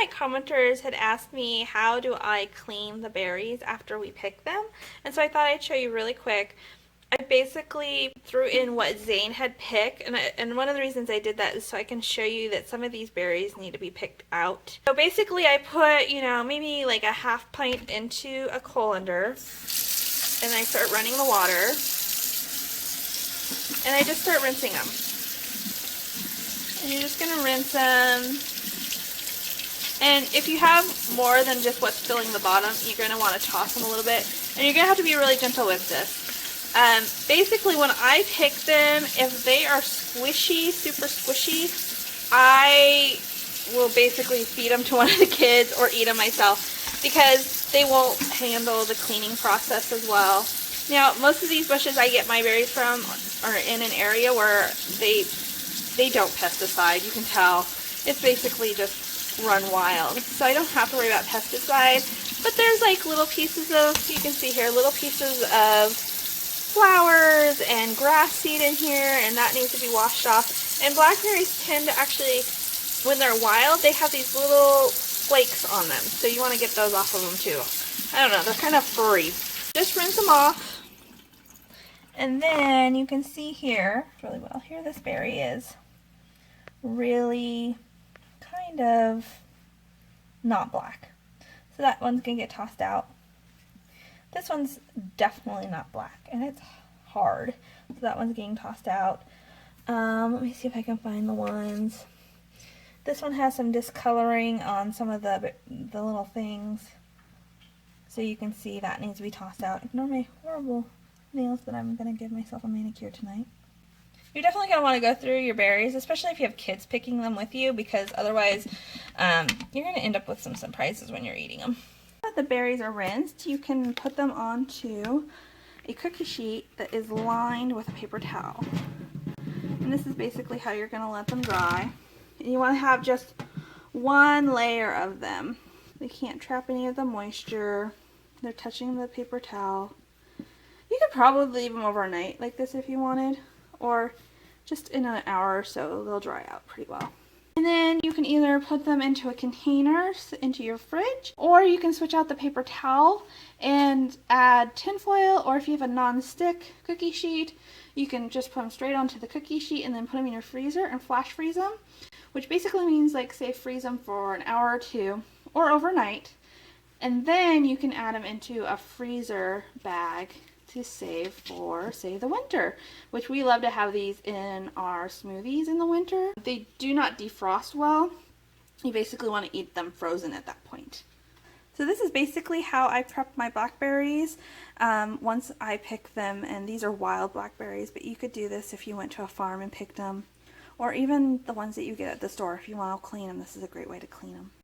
my commenters had asked me how do I clean the berries after we pick them, and so I thought I'd show you really quick. I basically threw in what Zane had picked, and one of the reasons I did that is so I can show you that some of these berries need to be picked out. So basically I put, maybe like a half pint into a colander, and I start running the water, and I just start rinsing them. And you're just going to rinse them. And if you have more than just what's filling the bottom, you're going to want to toss them a little bit. And you're going to have to be really gentle with this. Basically, when I pick them, if they are squishy, super squishy, I will basically feed them to one of the kids or eat them myself because they won't handle the cleaning process as well. Now, most of these bushes I get my berries from are in an area where they don't pesticide. You can tell it's basically just run wild. So I don't have to worry about pesticide. But there's like little pieces of, you can see here, little pieces of flowers and grass seed in here, and that needs to be washed off. And blackberries tend to actually, when they're wild, they have these little flakes on them. So you want to get those off of them too. I don't know, they're kind of furry. Just rinse them off. And then you can see here, really well, here this berry is really kind of not black. So that one's going to get tossed out. This one's definitely not black, and it's hard. So that one's getting tossed out. Let me see if I can find the ones. This one has some discoloring on some of the little things. So you can see that needs to be tossed out. Ignore my horrible nails, but I'm going to give myself a manicure tonight. You're definitely going to want to go through your berries, especially if you have kids picking them with you, because otherwise you're going to end up with some surprises when you're eating them. Now that the berries are rinsed, you can put them onto a cookie sheet that is lined with a paper towel. And this is basically how you're going to let them dry. And you want to have just one layer of them. They can't trap any of the moisture. They're touching the paper towel. You could probably leave them overnight like this if you wanted, or just in an hour or so they'll dry out pretty well. And then you can either put them into a container, into your fridge, or you can switch out the paper towel and add tin foil, or if you have a non-stick cookie sheet, you can just put them straight onto the cookie sheet and then put them in your freezer and flash freeze them, which basically means, like, say freeze them for an hour or two or overnight, and then you can add them into a freezer bag to save for, say, the winter, which we love to have these in our smoothies in the winter. They do not defrost well. You basically want to eat them frozen at that point. So this is basically how I prep my blackberries once I pick them, and these are wild blackberries, but you could do this if you went to a farm and picked them, or even the ones that you get at the store. If you want to clean them, this is a great way to clean them.